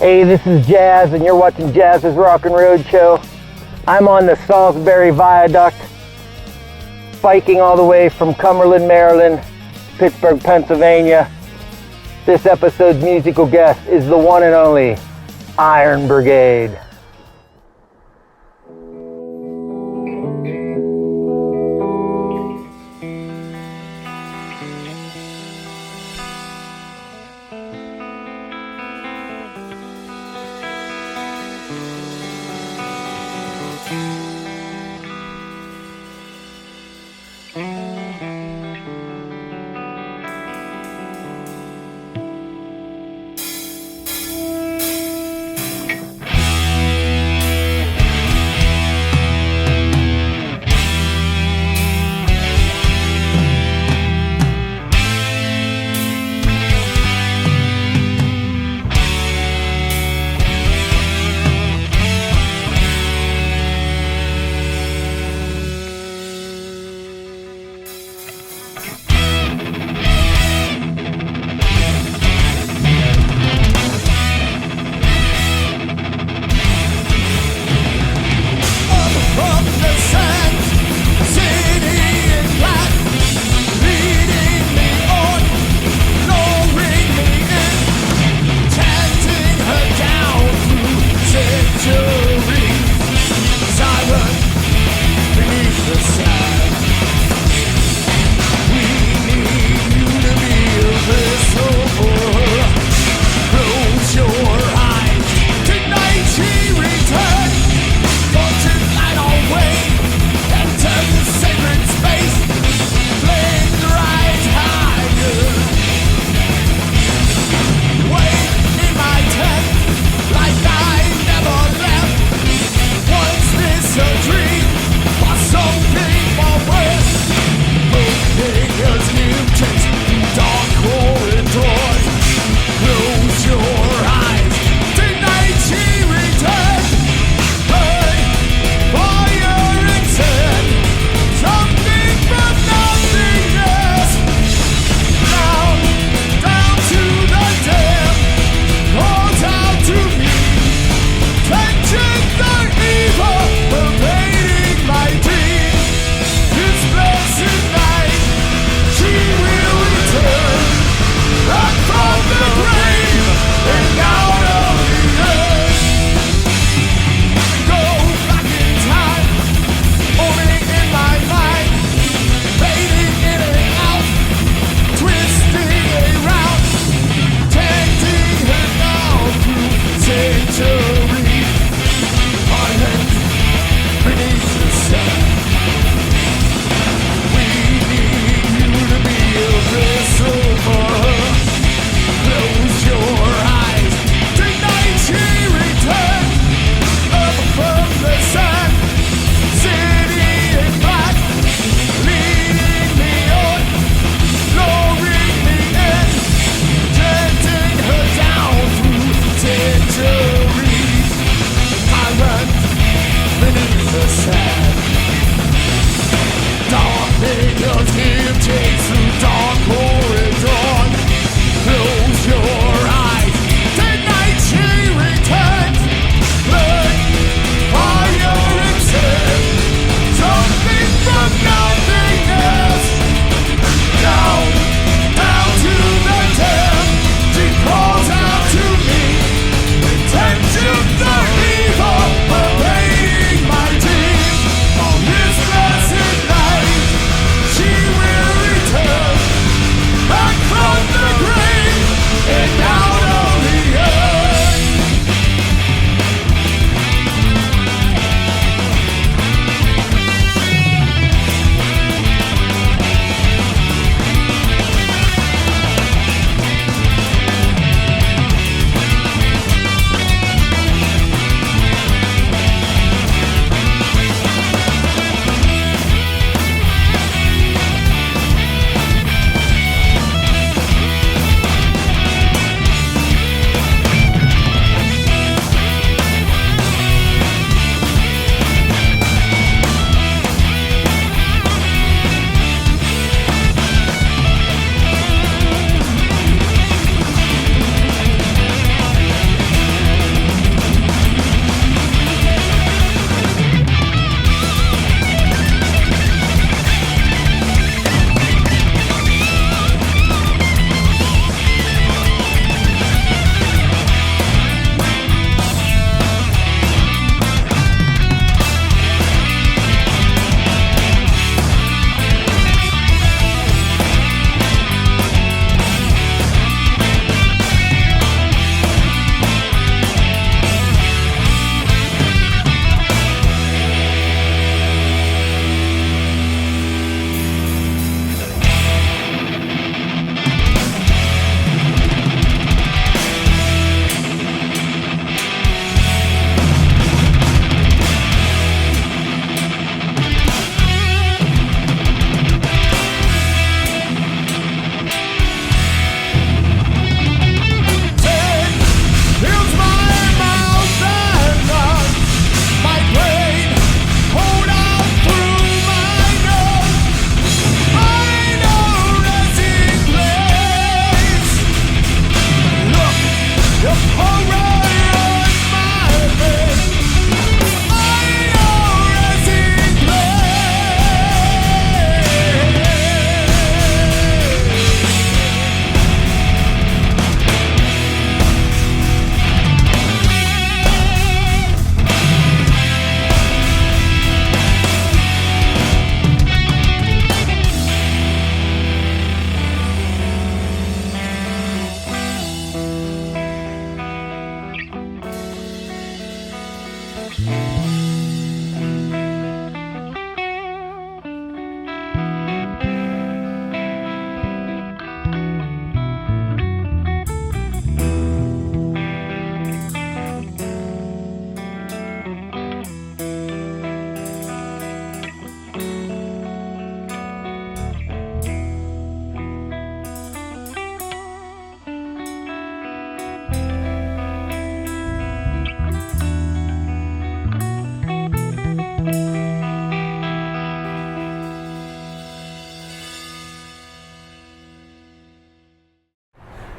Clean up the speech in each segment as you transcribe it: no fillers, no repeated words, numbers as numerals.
Hey, this is Jazz, and you're watching Jazz's Rockin Roadshow. I'm on the Salisbury Viaduct, biking all the way from Cumberland, Maryland, Pittsburgh, Pennsylvania. This episode's musical guest is the one and only Iron Brigade.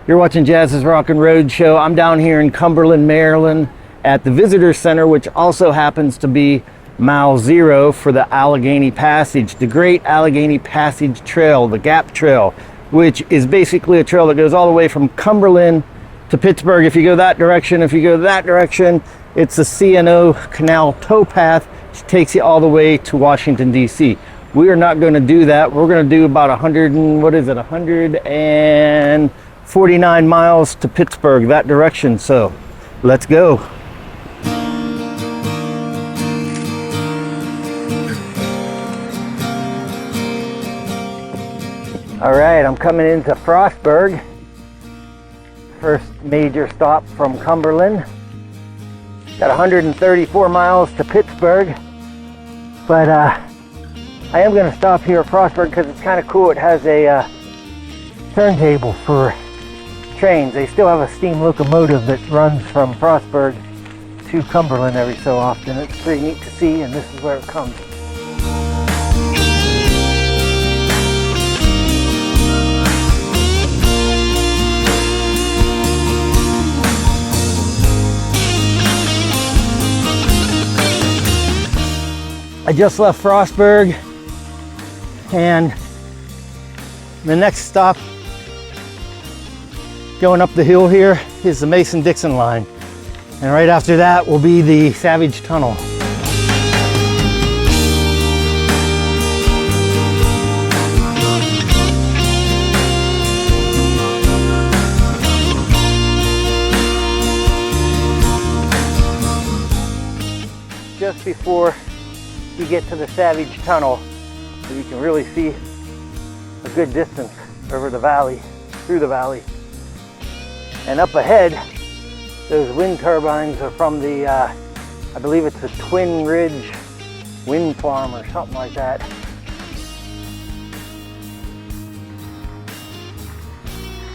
You're watching Jazz's Rockin Roadshow. I'm down here in Cumberland, Maryland at the Visitor Center, which also happens to be Mile Zero for the Allegheny Passage, the Great Allegheny Passage Trail, the Gap Trail, which is basically a trail that goes all the way from Cumberland to Pittsburgh. If you go that direction, it's the C&O Canal towpath, which takes you all the way to Washington, D.C. We are not going to do that. We're going to do about 149 miles to Pittsburgh, that direction. So let's go. All right, I'm coming into Frostburg. First major stop from Cumberland. Got 134 miles to Pittsburgh, but I am going to stop here at Frostburg because it's kind of cool. It has a turntable for trains. They still have a steam locomotive that runs from Frostburg to Cumberland every so often. It's pretty neat to see, and this is where it comes. I just left Frostburg, and the next stop going up the hill here is the Mason-Dixon line, and right after that will be the Savage Tunnel. Just before you get to the Savage Tunnel, so you can really see a good distance over the valley, through the valley. And up ahead, those wind turbines are from the, I believe it's a Twin Ridge wind farm or something like that.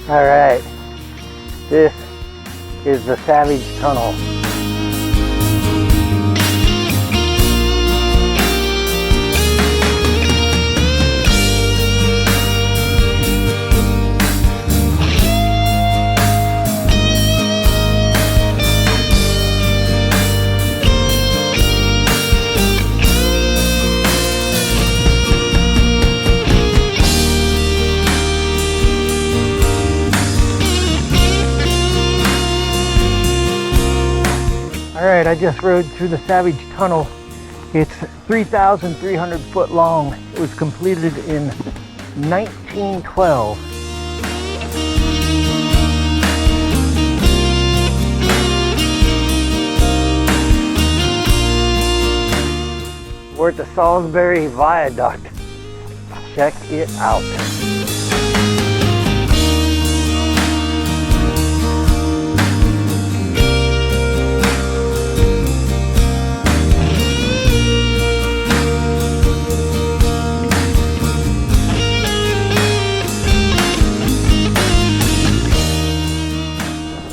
All right, this is the Savage Tunnel. All right, I just rode through the Savage Tunnel. It's 3,300 foot long. It was completed in 1912. We're at the Salisbury Viaduct. Check it out.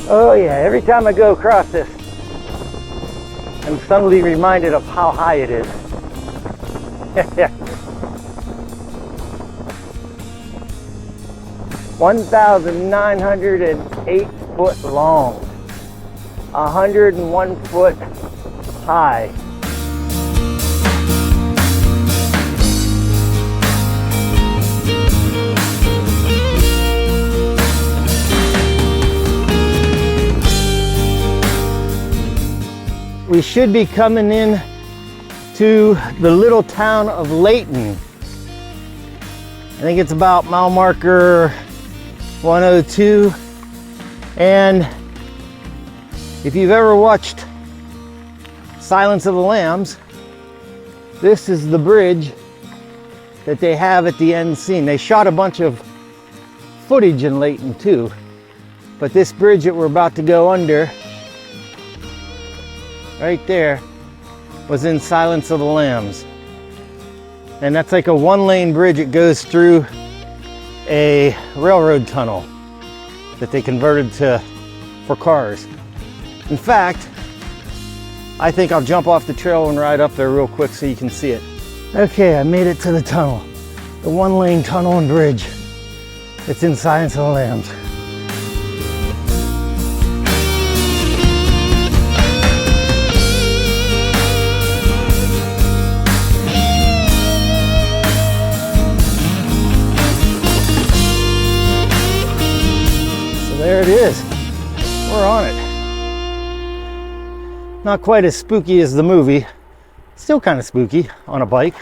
Oh yeah, every time I go across this, I'm suddenly reminded of how high it is. 1,908 foot long. 101 foot high. We should be coming in to the little town of Layton. I think it's about mile marker 102. And if you've ever watched Silence of the Lambs, this is the bridge that they have at the end scene. They shot a bunch of footage in Layton too, but this bridge that we're about to go under, right there, was in Silence of the Lambs. And that's like a one-lane bridge. It goes through a railroad tunnel that they converted for cars. In fact, I think I'll jump off the trail and ride up there real quick so you can see it. Okay, I made it to the tunnel. The one-lane tunnel and bridge. It's in Silence of the Lambs. There it is. We're on it. Not quite as spooky as the movie. Still kind of spooky on a bike.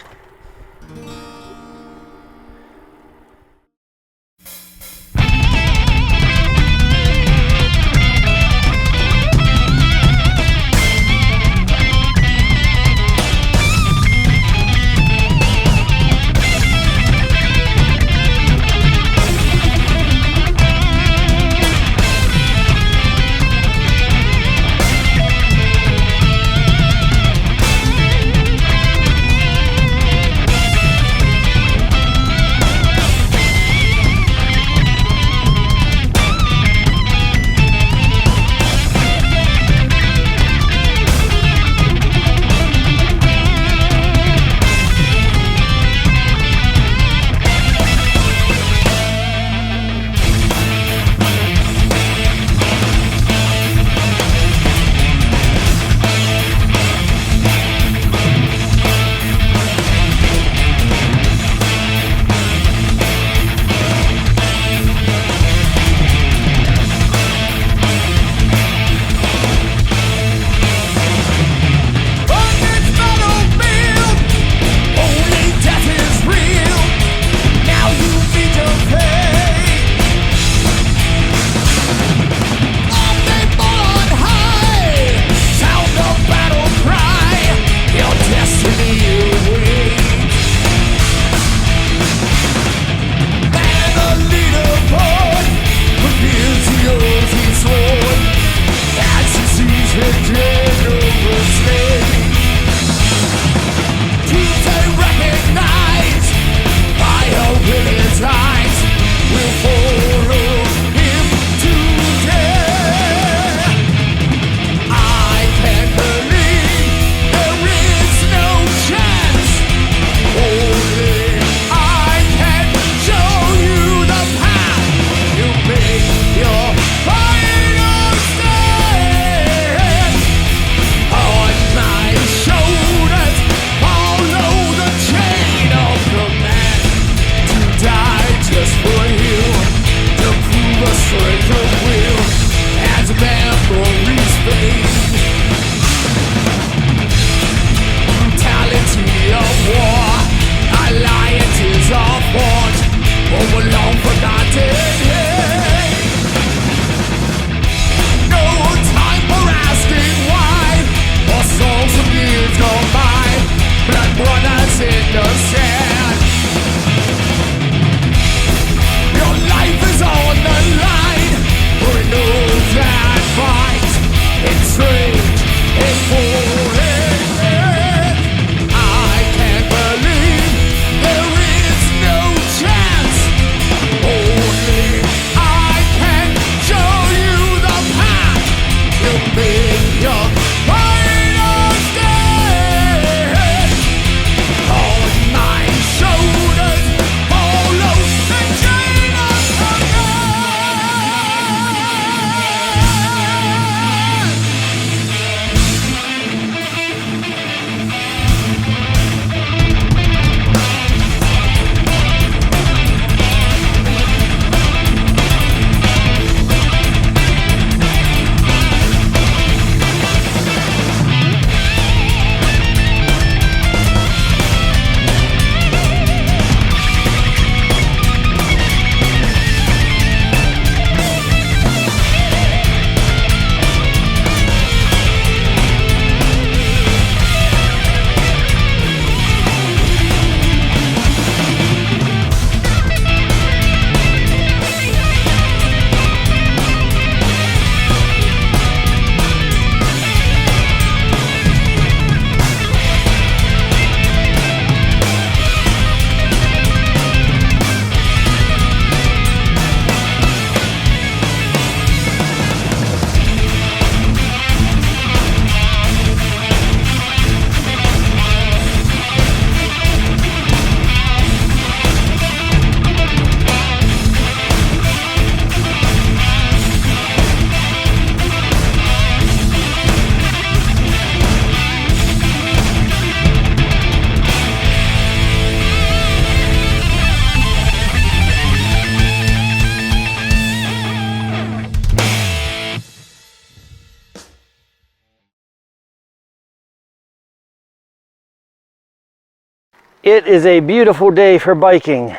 It is a beautiful day for biking.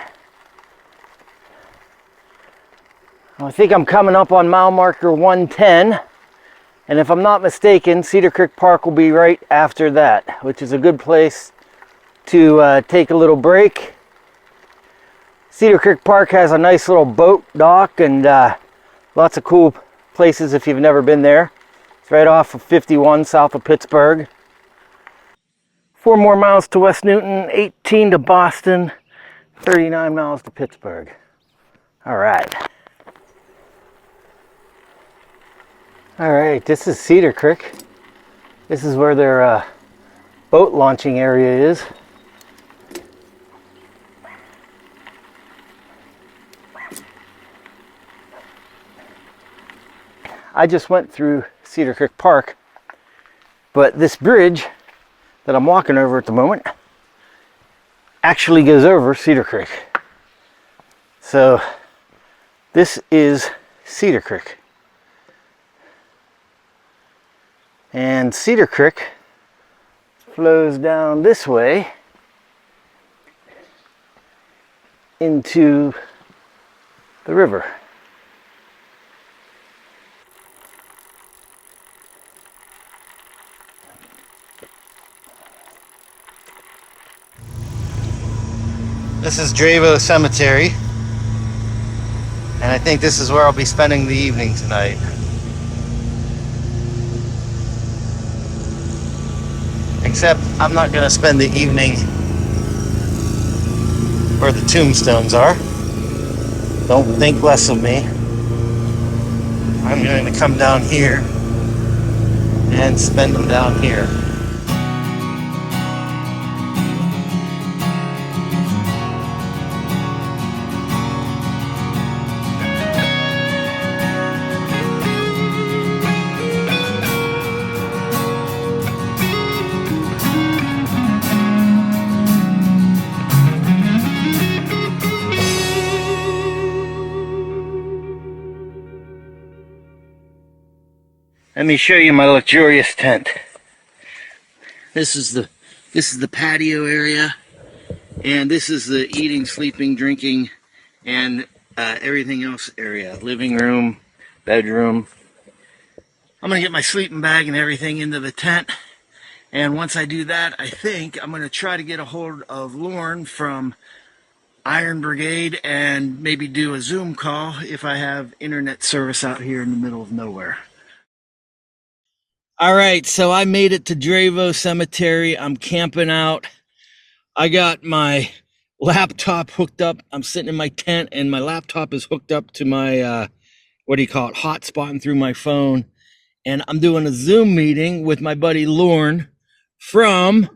I think I'm coming up on mile marker 110, and if I'm not mistaken, Cedar Creek Park will be right after that, which is a good place to take a little break. Cedar Creek Park has a nice little boat dock and lots of cool places if you've never been there. It's right off of 51 south of Pittsburgh. 4 more miles to West Newton, 18 to Boston, 39 miles to Pittsburgh. All right. All right, this is Cedar Creek. This is where their boat launching area is. I just went through Cedar Creek Park, but this bridge that I'm walking over at the moment actually goes over Cedar Creek. So this is Cedar Creek. And Cedar Creek flows down this way into the river. This is Dravo Cemetery, and I think this is where I'll be spending the evening tonight. Except I'm not going to spend the evening where the tombstones are. Don't think less of me. I'm going to come down here and spend them down here. Let me show you my luxurious tent. This is the patio area, and this is the eating, sleeping, drinking, and everything else area. Living room, bedroom. I'm gonna get my sleeping bag and everything into the tent, and once I do that, I think I'm gonna try to get a hold of Lauren from Iron Brigade and maybe do a Zoom call if I have internet service out here in the middle of nowhere. All right, so I made it to Dravo Cemetery. I'm camping out. I got my laptop hooked up. I'm sitting in my tent, and my laptop is hooked up to my, hotspotting through my phone. And I'm doing a Zoom meeting with my buddy Lorne from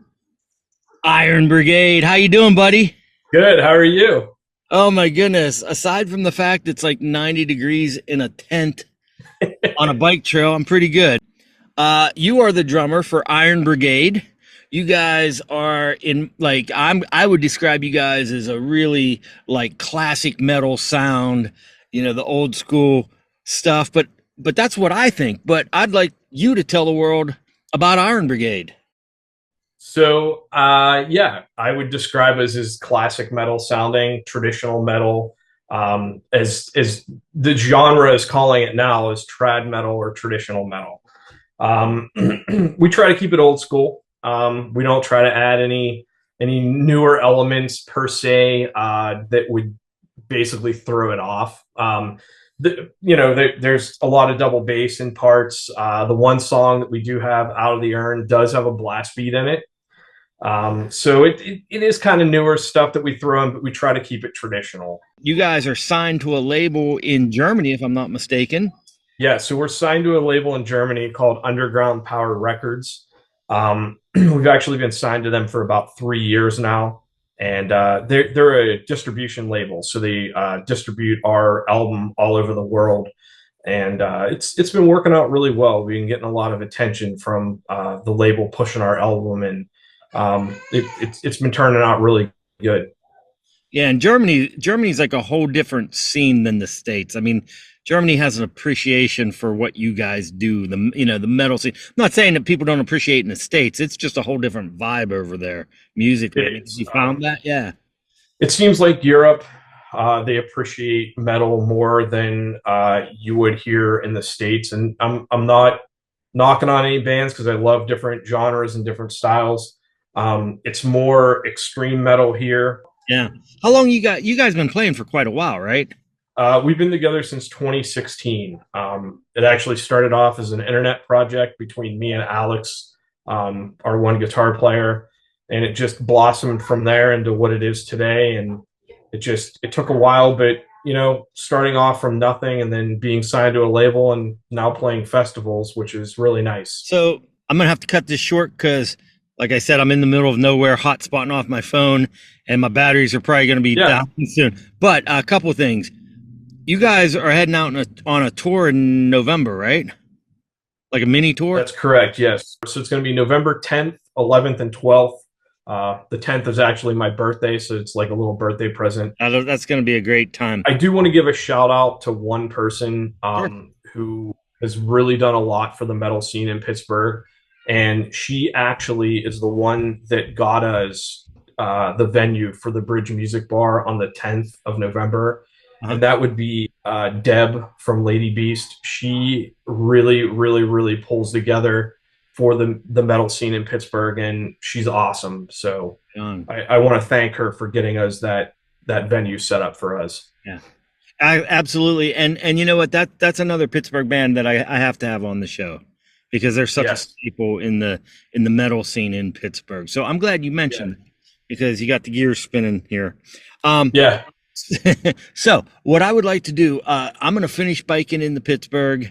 Iron Brigade. How you doing, buddy? Good. How are you? Oh, my goodness. Aside from the fact it's like 90 degrees in a tent on a bike trail, I'm pretty good. You are the drummer for Iron Brigade. You guys are in, like, I would describe you guys as a really like classic metal sound, you know, the old school stuff, but that's what I think. But I'd like you to tell the world about Iron Brigade. So, yeah, I would describe us as classic metal sounding, traditional metal. As the genre is calling it now, is trad metal or traditional metal. We try to keep it old school. We don't try to add any newer elements per se that would basically throw it off. There's a lot of double bass in parts. The one song that we do have, Out of the Urn, does have a blast beat in it. So it is kind of newer stuff that we throw in, but we try to keep it traditional. You guys are signed to a label in Germany, if I'm not mistaken. Yeah, so we're signed to a label in Germany called Underground Power Records. We've actually been signed to them for about 3 years now, and they're a distribution label, so they distribute our album all over the world, and it's been working out really well. We've been getting a lot of attention from the label pushing our album, and it's been turning out really good. Yeah, and Germany's like a whole different scene than the States. I mean, Germany has an appreciation for what you guys do, the metal scene. I'm not saying that people don't appreciate in the States. It's just a whole different vibe over there musically. I mean, have It's you found that? Yeah. it seems like Europe, they appreciate metal more than you would here in the States. And I'm not knocking on any bands because I love different genres and different styles. It's more extreme metal here. Yeah. How long you guys been playing for quite a while, right? We've been together since 2016. It actually started off as an internet project between me and Alex, our one guitar player, and it just blossomed from there into what it is today. And it took a while, but starting off from nothing and then being signed to a label and now playing festivals, which is really nice. So I'm gonna have to cut this short because, like I said, I'm in the middle of nowhere, hotspotting off my phone, and my batteries are probably gonna be down soon. But a couple of things. You guys are heading out on a tour in November, right? Like a mini tour? That's correct, yes. So it's going to be November 10th, 11th, and 12th. The 10th is actually my birthday, so it's like a little birthday present. That's going to be a great time. I do want to give a shout out to one person Sure. who has really done a lot for the metal scene in Pittsburgh. And she actually is the one that got us the venue for the Bridge Music Bar on the 10th of November. And that would be Deb from Lady Beast. She really, really, really pulls together for the metal scene in Pittsburgh, and she's awesome. So I want to thank her for getting us that venue set up for us. Yeah, absolutely. And you know what? That's another Pittsburgh band that I have to have on the show because they're such a staple in the metal scene in Pittsburgh. So I'm glad you mentioned it because you got the gears spinning here. Yeah. So what I would like to do, I'm going to finish biking in the Pittsburgh.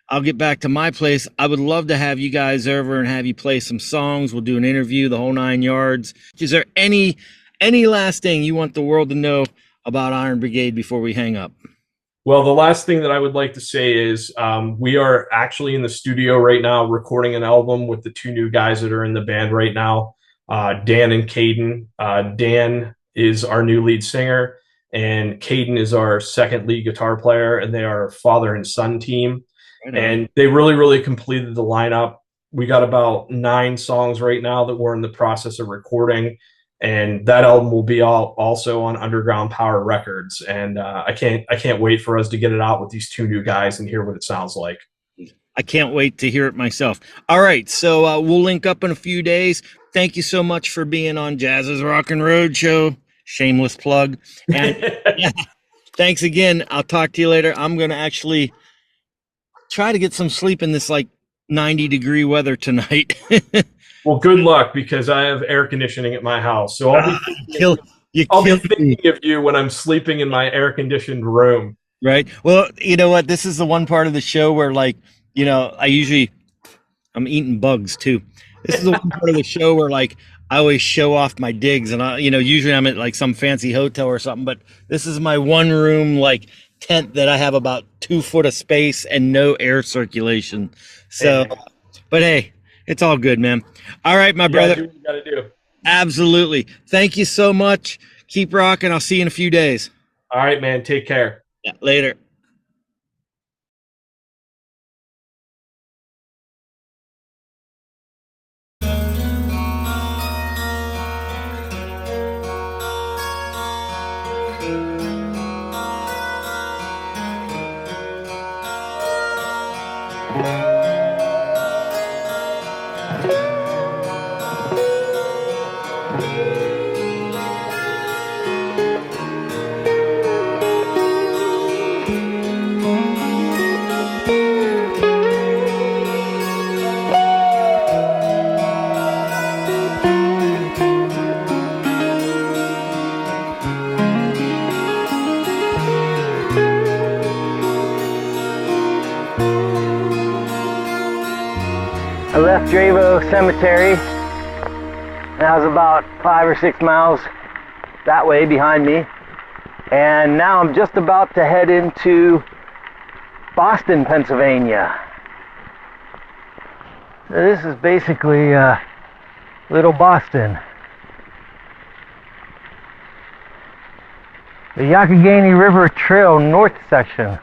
I'll get back to my place. I would love to have you guys over and have you play some songs. We'll do an interview, the whole 9 yards. Is there any last thing you want the world to know about Iron Brigade before we hang up? Well, the last thing that I would like to say is we are actually in the studio right now recording an album with the two new guys that are in the band right now, Dan and Caden. Dan is our new lead singer, and Caden is our second lead guitar player, and they are a father and son team. And they really, really completed the lineup. We got about 9 songs right now that we're in the process of recording, and that album will be also on Underground Power Records. And I can't wait for us to get it out with these two new guys and hear what it sounds like. I can't wait to hear it myself. All right, so we'll link up in a few days. Thank you so much for being on Jazz's Rockin Roadshow. Shameless plug. And yeah, thanks again. I'll talk to you later. I'm going to actually try to get some sleep in this like 90-degree weather tonight. Well, good luck because I have air conditioning at my house. So I'll be thinking of you when I'm sleeping in my air-conditioned room. Right. Well, you know what? This is the one part of the show where, like, I'm eating bugs too. This is the one part of the show where, like, I always show off my digs, and usually I'm at like some fancy hotel or something, but this is my one room, like, tent that I have about 2 foot of space and no air circulation. So, but hey, it's all good, man. All right, my brother. Do what you gotta do. Absolutely. Thank you so much. Keep rocking. I'll see you in a few days. All right, man. Take care. Yeah, later. I left Dravo Cemetery, and I was about 5 or 6 miles that way behind me, and now I'm just about to head into Boston, Pennsylvania. So this is basically little Boston. The Youghiogheny River Trail North section,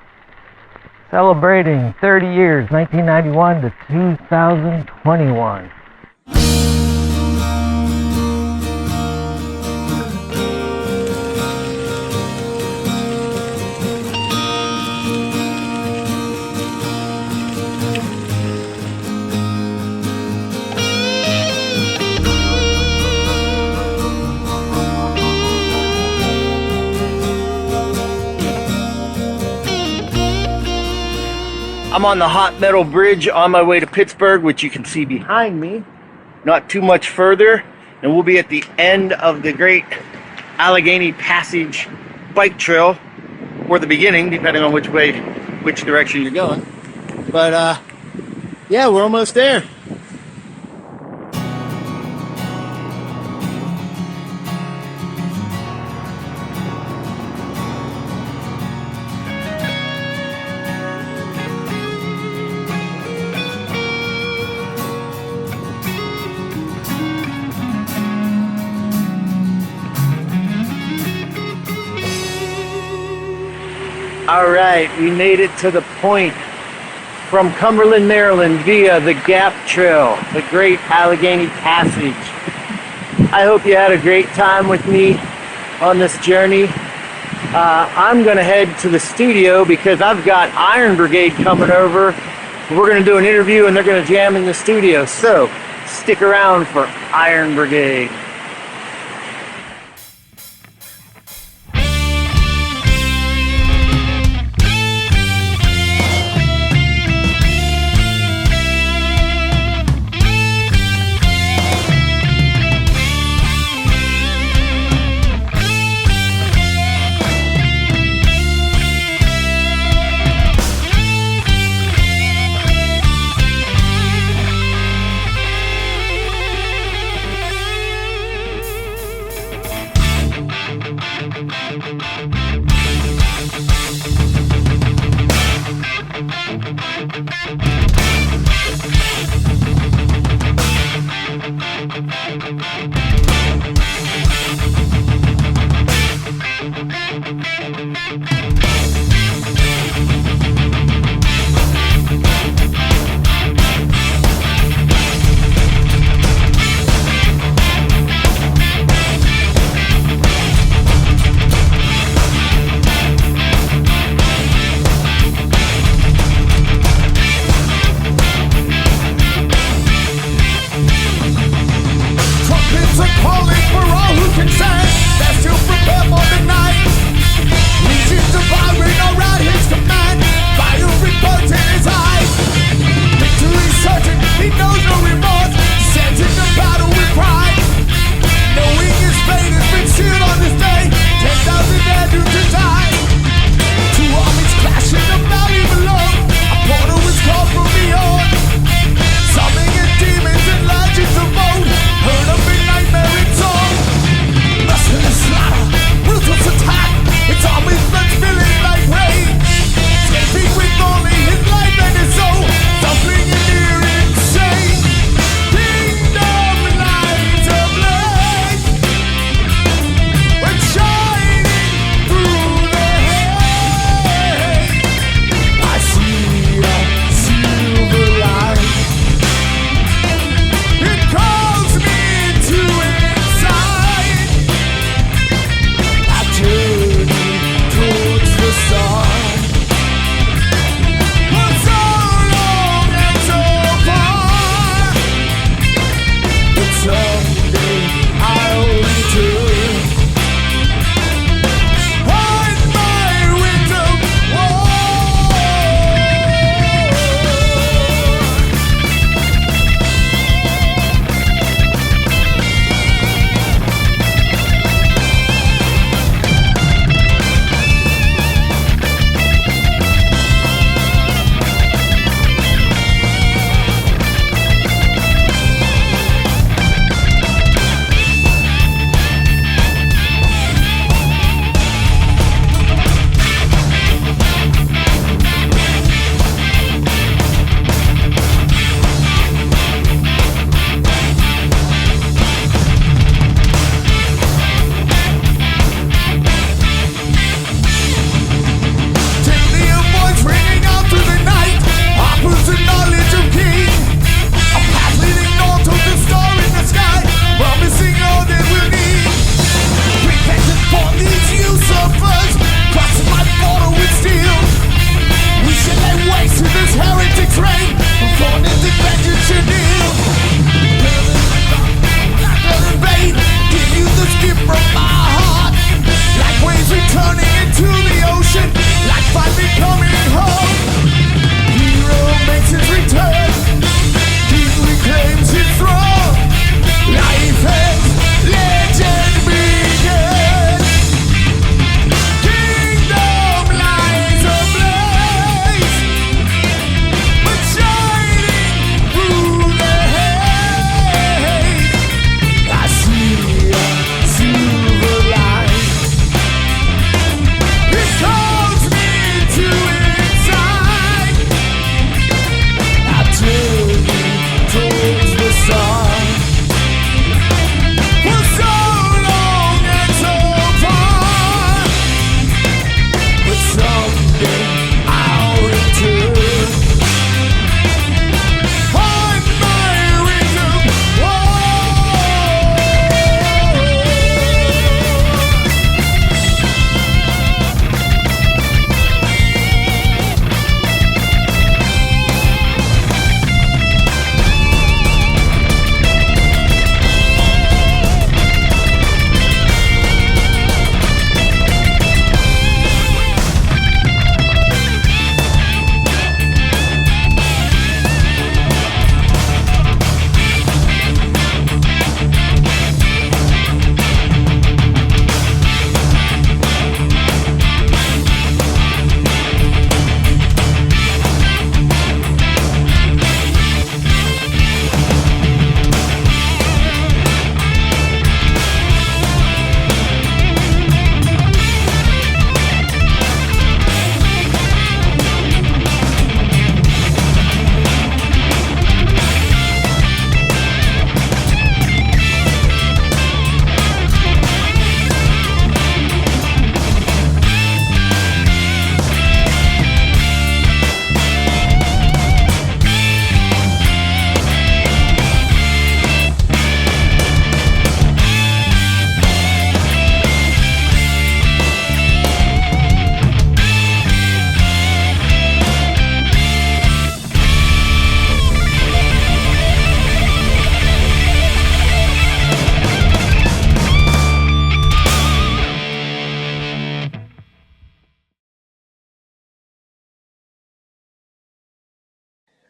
celebrating 30 years, 1991 to 2021. I'm on the Hot Metal Bridge on my way to Pittsburgh, which you can see behind me, not too much further, and we'll be at the end of the Great Allegheny Passage bike trail, or the beginning, depending on which direction you're going. But yeah, we're almost there. All right, we made it to the point from Cumberland, Maryland via the Gap Trail, the Great Allegheny Passage. I hope you had a great time with me on this journey. I'm going to head to the studio because I've got Iron Brigade coming over. We're going to do an interview and they're going to jam in the studio. So stick around for Iron Brigade.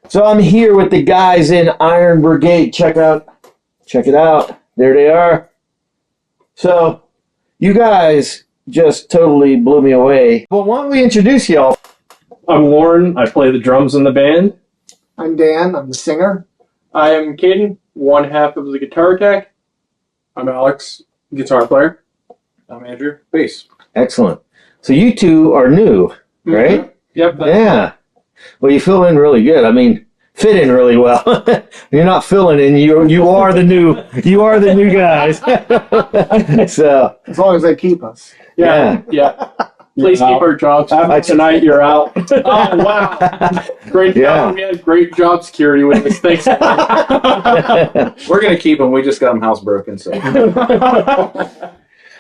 So I'm here with the guys in Iron Brigade. Check it out. There they are. So you guys just totally blew me away. Well, why don't we introduce y'all? I'm Lauren. I play the drums in the band. I'm Dan. I'm the singer. I am Caden, one half of the guitar tech. I'm Alex, guitar player. I'm Andrew, bass. Excellent. So you two are new, right? Mm-hmm. Yep. Yeah. Well, you fill in really good. I mean, fit in really well. You're not filling in. You are the new guys. So As long as they keep us. Yeah. Please keep our jobs. After tonight, you're out. Oh, wow. Great job. Yeah, great job security with this. Thanks. We're going to keep them. We just got them housebroken. So.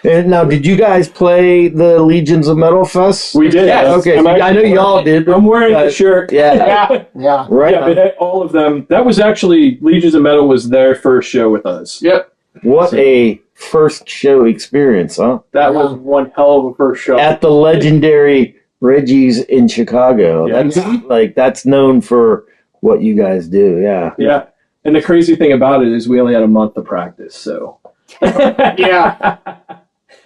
And now, did you guys play the Legions of Metal Fest? We did. Yeah, okay. So I know y'all did. I'm wearing the shirt. Yeah. Yeah. Right. Yeah, but all of them. That was actually Legions of Metal was their first show with us. Yep. What a first show experience, huh? That was one hell of a first show. At the legendary Reggie's in Chicago. Yeah. That's known for what you guys do. Yeah. Yeah. And the crazy thing about it is we only had a month to practice, so. Yeah.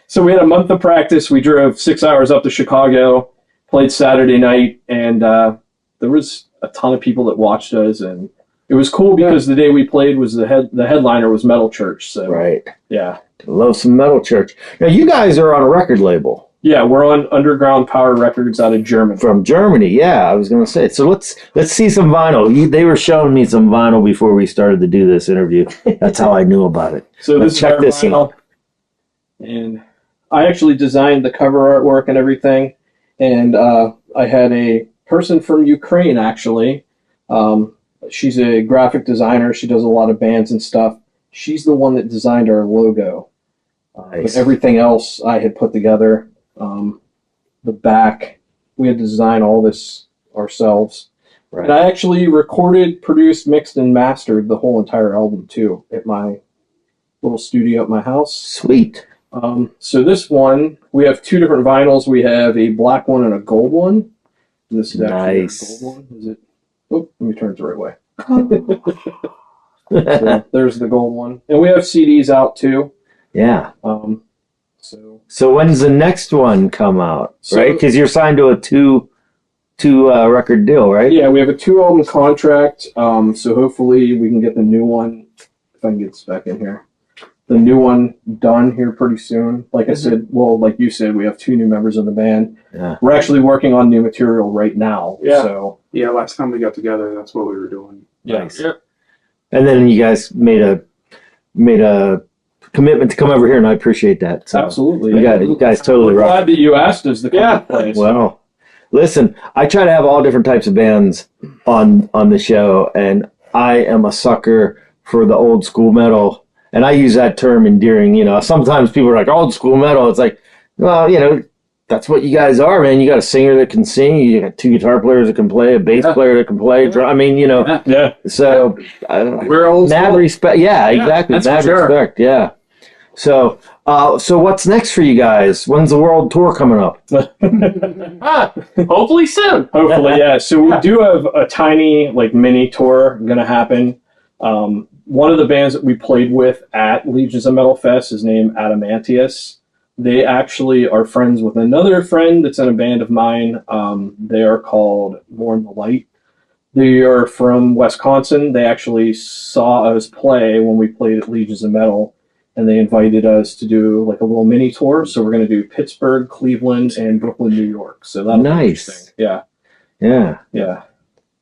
So we had a month of practice. We drove 6 hours up to Chicago, played Saturday night, and there was a ton of people that watched us, and it was cool because the day we played was the headliner was Metal Church. So Right. yeah, Love some Metal Church. Now you guys are on a record label yeah, we're on Underground Power Records out of Germany. from Germany. Yeah, I was going to say. So let's see some vinyl. They were showing me some vinyl before we started to do this interview. That's how I knew about it. So Let's this is check our this vinyl. And I actually designed the cover artwork and everything. And I had a person from Ukraine, actually. She's a graphic designer. She does a lot of bands and stuff. She's the one that designed our logo. Nice. But everything else I had put together. The back, we had to design all this ourselves. Right. And I actually recorded, produced, mixed, and mastered the whole entire album, too, at my little studio at my house. Sweet. So this one, we have two different vinyls. We have a black one and a gold one. And this is actually Nice. a gold one. Is it? Oh, let me turn it the right way. So there's the gold one. And we have CDs out too. Yeah. So when's the next one come out? So- Right? Because you're signed to a two record deal, right? yeah, we have a 2-album contract. So hopefully we can get the new one, if I can get this back in here. The new one done here pretty soon. Like I said, well, like you said, we have 2 new members of the band. Yeah. We're actually working on new material right now. Yeah. So Yeah, last time we got together, that's what we were doing. yeah. Nice. And then you guys made a commitment to come over here, and I appreciate that. So Absolutely. you guys totally We're rock. glad that you asked us to come Yeah. to place. Well, listen, I try to have all different types of bands on the show, and I am a sucker for the old school metal. And I use that term endearing. Sometimes people are like, old school metal. It's like, well, that's what you guys are, man. You got a singer that can sing. You got 2 guitar players that can play, a bass player that can play. I mean, Yeah. so I don't know. We're old Mad school. respect. Yeah, exactly. that's for Mad sure. respect. Yeah. So what's next for you guys? When's the world tour coming up? Hopefully soon. Hopefully, yeah. So we do have a tiny, mini tour going to happen. One of the bands that we played with at Legions of Metal Fest is named Adamantius. They actually are friends with another friend that's in a band of mine. They are called Mourn the Light. They are from Wisconsin. They actually saw us play when we played at Legions of Metal, and they invited us to do a little mini tour. So we're going to do Pittsburgh, Cleveland, and Brooklyn, New York. So that'll be Nice. interesting. Yeah, Yeah.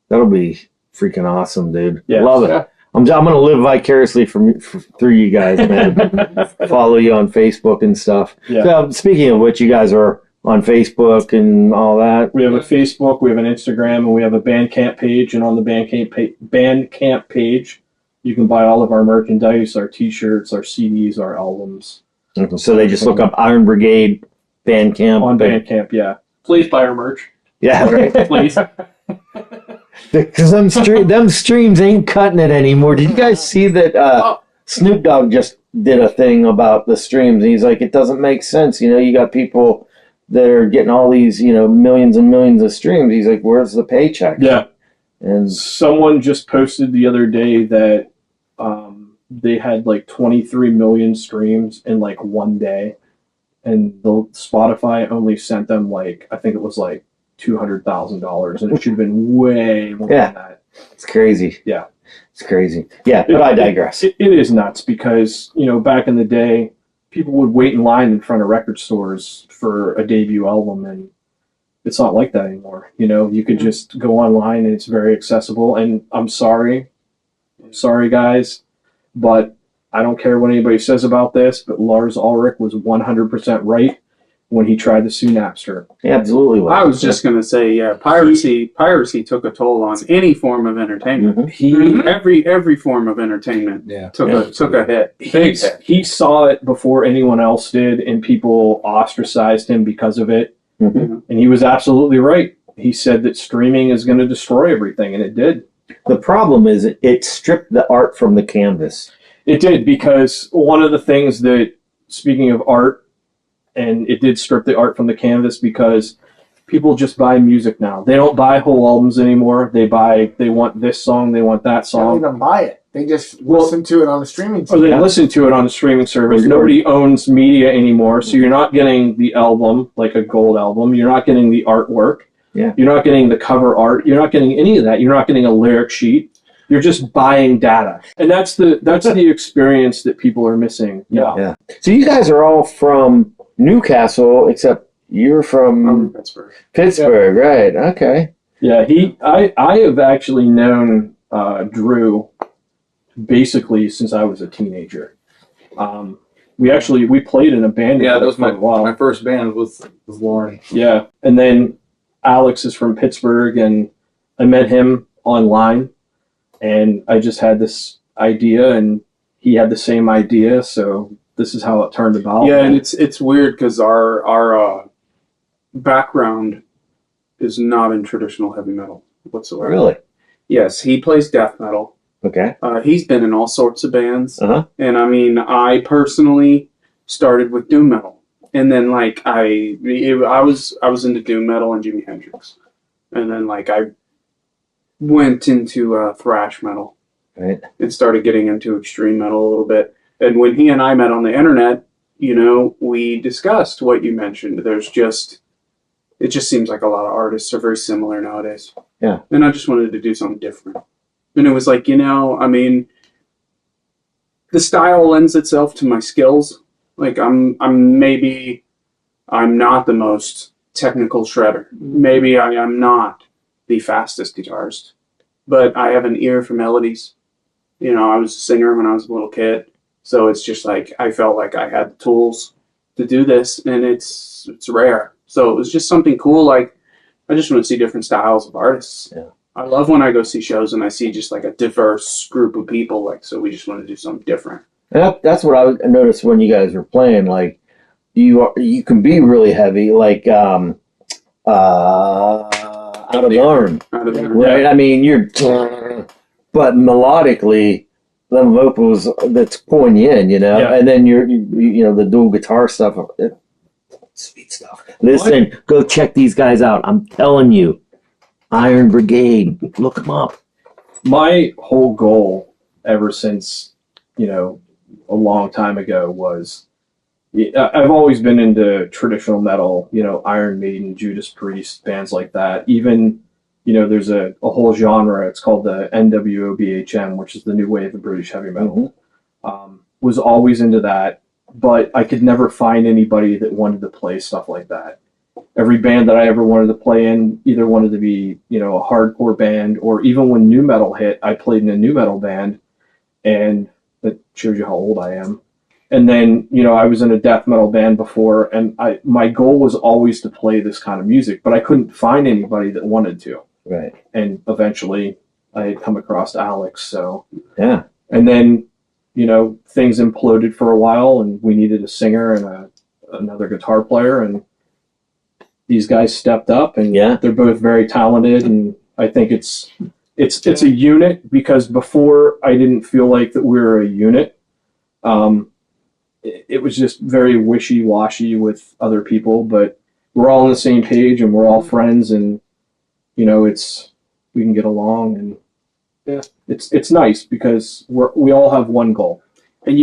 That'll be freaking awesome, dude. Yeah. Love it. Yeah. I'm gonna live vicariously through you guys, man. Follow you on Facebook and stuff. Yeah. So, speaking of which, you guys are on Facebook and all that. We have a Facebook, we have an Instagram, and we have a Bandcamp page. And on the Bandcamp page, you can buy all of our merchandise, our T-shirts, our CDs, our albums. So they just look up Iron Brigade Bandcamp. On Bandcamp, yeah. Please buy our merch. Yeah, right. Please. Because them streams ain't cutting it anymore. Did you guys see that Snoop Dogg just did a thing about the streams? He's like, it doesn't make sense. You got people that are getting all these, millions and millions of streams. He's like, where's the paycheck? Yeah. And someone just posted the other day that they had like 23 million streams in like one day, and the Spotify only sent them like, I think it was like $200,000, and it should have been way more than that. It's crazy. Yeah. It's crazy. Yeah, but I digress. It is nuts because, you know, back in the day, people would wait in line in front of record stores for a debut album, and it's not like that anymore. You know, you could just go online and it's very accessible. And I'm sorry guys, but I don't care what anybody says about this, but Lars Ulrich was 100% right when he tried to sue Napster. Yeah, absolutely. I was just going to say, yeah, piracy took a toll on any form of entertainment. Every form of entertainment took a hit. He saw it before anyone else did, and people ostracized him because of it. And he was absolutely right. He said that streaming is going to destroy everything, and it did. The problem is it stripped the art from the canvas. It did, because one of the things that, speaking of art, and it did strip the art from the canvas, because people just buy music now. They don't buy whole albums anymore. They want this song, they want that They song. don't even buy it. They just listen to it on the streaming Or service. they listen to it on a streaming service. Nobody owns media anymore, so you're not getting the album, like a gold album. You're not getting the artwork. Yeah. You're not getting the cover art. You're not getting any of that. You're not getting a lyric sheet. You're just buying data. And that's the experience that people are missing. Yeah. So you guys are all from Newcastle, except you're from Pittsburgh. Pittsburgh, right? Okay. Yeah, I have actually known Drew basically since I was a teenager. We played in a band. Yeah, that was for a while. my first band was Lauren. Yeah, and then Alex is from Pittsburgh, and I met him online, and I just had this idea, and he had the same idea, so this is how it turned about. Yeah, and it's weird because our background is not in traditional heavy metal whatsoever. Really? Yes, he plays death metal. Okay. He's been in all sorts of bands. Uh-huh. And I mean, I personally started with doom metal. And then like I was into doom metal and Jimi Hendrix. And then like I went into thrash metal. Right. And started getting into extreme metal a little bit. And when he and I met on the internet, you know, we discussed what you mentioned. It just seems like a lot of artists are very similar nowadays. Yeah. And I just wanted to do something different. And it was like, you know, I mean, the style lends itself to my skills. Like I'm not the most technical shredder. Maybe I am not the fastest guitarist, but I have an ear for melodies. You know, I was a singer when I was a little kid. So it's just like, I felt like I had the tools to do this, and it's rare. So it was just something cool. Like, I just want to see different styles of artists. Yeah. I love when I go see shows and I see just like a diverse group of people. Like, so we just want to do something different. And that's what I noticed when you guys were playing. Like, you can be really heavy, like out of arm, right? I mean, but melodically, the vocals that's pulling you in, you know, and then you know the dual guitar stuff, sweet stuff. Listen, go check these guys out. I'm telling you, Iron Brigade, look them up. My whole goal ever since, you know, a long time ago was, I've always been into traditional metal, you know, Iron Maiden, Judas Priest, bands like that. Even, you know, there's a whole genre, it's called the NWOBHM, which is the new wave of British heavy metal. Was always into that, but I could never find anybody that wanted to play stuff like that. Every band that I ever wanted to play in either wanted to be, you know, a hardcore band, or even when nu metal hit, I played in a nu metal band, and that shows you how old I am. And then, you know, I was in a death metal band before, and my goal was always to play this kind of music, but I couldn't find anybody that wanted to. Right. And eventually I had come across Alex, so. Yeah. And then, you know, things imploded for a while, and we needed a singer and another guitar player, and these guys stepped up, and they're both very talented, and I think it's a unit, because before I didn't feel like that we were a unit. It was just very wishy-washy with other people, but we're all on the same page, and we're all friends, and you know, we can get along, and it's nice because we all have one goal. And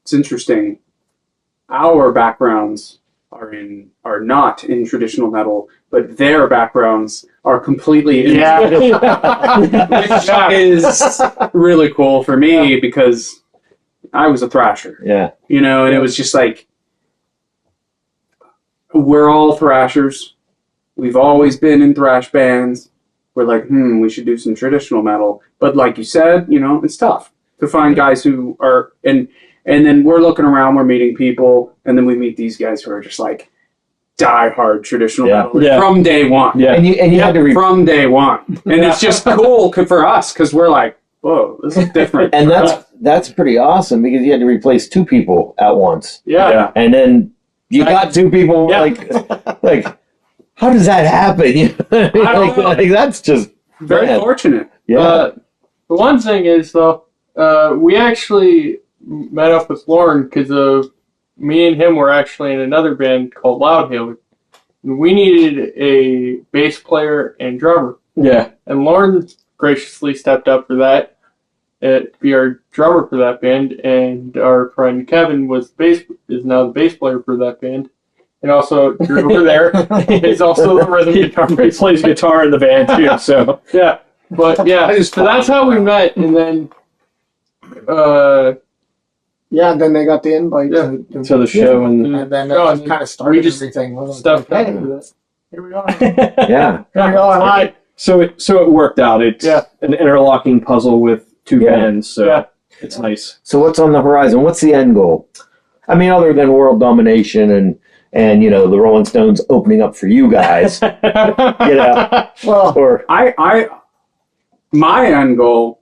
it's interesting. Our backgrounds are not in traditional metal, but their backgrounds are completely in which is really cool for me because I was a thrasher. Yeah. And it was just like, we're all thrashers. We've always been in thrash bands. We're like, we should do some traditional metal. But like you said, it's tough to find guys who are, and then we're looking around, we're meeting people, and then we meet these guys who are just like die-hard traditional metal from day one. Yeah. And you had to from day one. And it's just cool for us because we're like, whoa, this is different. And that's pretty awesome because you had to replace 2 people at once. Yeah. And then you got 2 people like how does that happen? like that's just very fortunate. Yeah. The one thing is though, we actually met up with Lauren because me and him were actually in another band called Loud Hill. We needed a bass player and drummer. Yeah. And Lauren graciously stepped up for that to be our drummer for that band, and our friend Kevin is now the bass player for that band. And also, Drew over there is also the rhythm guitar. He plays guitar in the band too, so. Yeah. But yeah, so that's how we met, and then and then they got the invite to the show, and then that kind of started everything. Stuff. Hey, here we are. Yeah. here we are. Hi. so it worked out. It's an interlocking puzzle with 2 bands, so it's nice. So what's on the horizon? What's the end goal? I mean, other than world domination and the Rolling Stones opening up for you guys, Well, or my end goal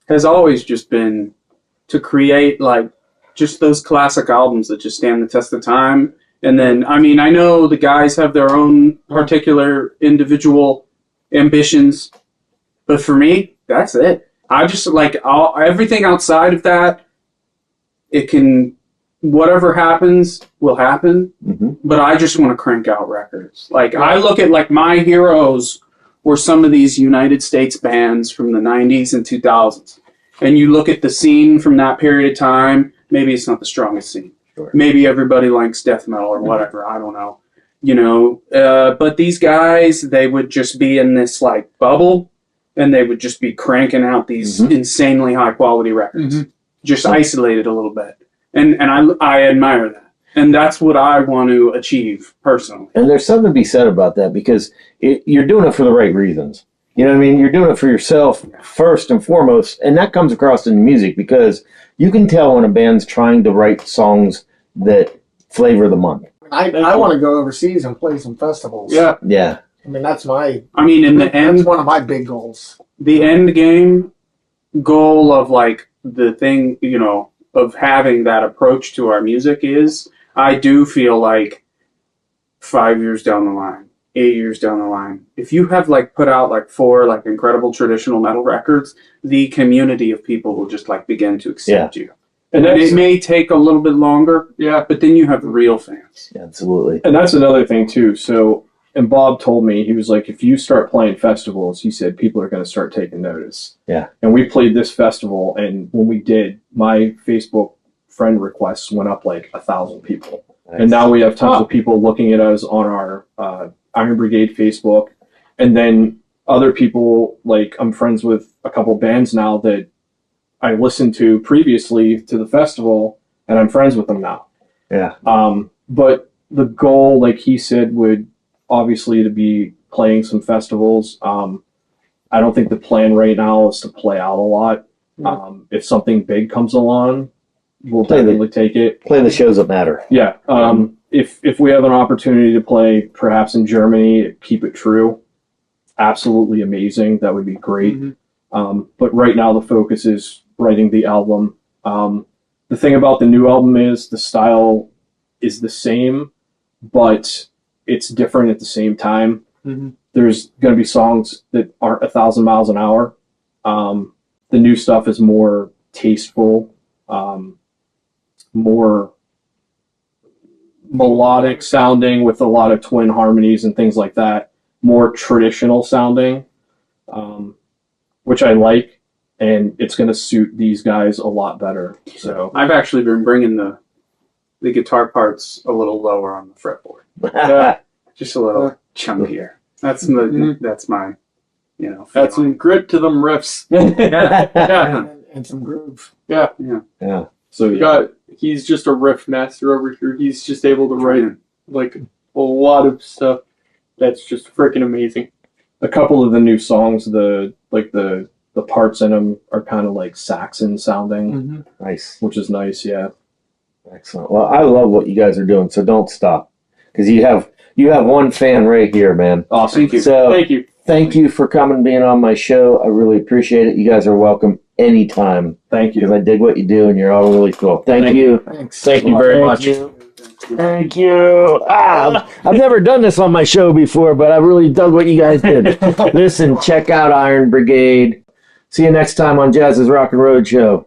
has always just been to create like just those classic albums that just stand the test of time. And then, I know the guys have their own particular individual ambitions, but for me, that's it. I just like everything outside of that. Whatever happens will happen, but I just want to crank out records. Like I look at like my heroes were some of these United States bands from the 90s and 2000s. And you look at the scene from that period of time, maybe it's not the strongest scene. Sure. Maybe everybody likes death metal or whatever, I don't know. But these guys, they would just be in this like bubble, and they would just be cranking out these insanely high quality records, just isolated a little bit. And I admire that. And that's what I want to achieve personally. And there's something to be said about that because you're doing it for the right reasons. You know what I mean? You're doing it for yourself first and foremost, and that comes across in music because you can tell when a band's trying to write songs that flavor the month. I want to go overseas and play some festivals. Yeah. Yeah. That's my. In the end, that's one of my big goals. The end game goal of like the thing, of having that approach to our music is, I do feel like 5 years down the line, 8 years down the line, if you have like put out like 4 like incredible traditional metal records, the community of people will just like begin to accept you. And it may take a little bit longer, but then you have real fans. Yeah, absolutely. And that's another thing too. So, and Bob told me, he was like, if you start playing festivals, he said, people are going to start taking notice. Yeah. And we played this festival, and when we did, my Facebook friend requests went up like 1,000 people. Nice. And now we have tons of people looking at us on our Iron Brigade Facebook. And then other people, like I'm friends with a couple bands now that I listened to previously to the festival, and I'm friends with them now. Yeah. But the goal, like he said, would obviously to be playing some festivals. I don't think the plan right now is to play out a lot. If something big comes along, we'll definitely take it. Play the shows that matter. Yeah. If we have an opportunity to play perhaps in Germany, keep it true, absolutely amazing. That would be great. But right now the focus is writing the album. The thing about the new album is the style is the same, but it's different at the same time. There's going to be songs that aren't 1,000 miles an hour. The new stuff is more tasteful, more melodic sounding with a lot of twin harmonies and things like that. more traditional sounding, which I like, and it's going to suit these guys a lot better. So I've actually been bringing the guitar parts a little lower on the fretboard, just a little chunkier. That's my, Add some grit to them riffs. And some groove. Yeah. So he's just a riff master over here. He's just able to write like a lot of stuff that's just freaking amazing. a couple of the new songs, the parts in them are kind of like Saxon sounding, Nice. which is nice. Yeah. Excellent. Well, I love what you guys are doing, so don't stop, because you have one fan right here, man. Awesome. Thank you. So Thank you. thank you for coming and being on my show. I really appreciate it. You guys are welcome anytime, Thank because you. I dig what you do, and you're all really cool. Thank you. Thanks. Thank you very much. Thank you. I've never done this on my show before, but I really dug what you guys did. Listen, check out Iron Brigade. See you next time on Jazz's Rockin' Roadshow.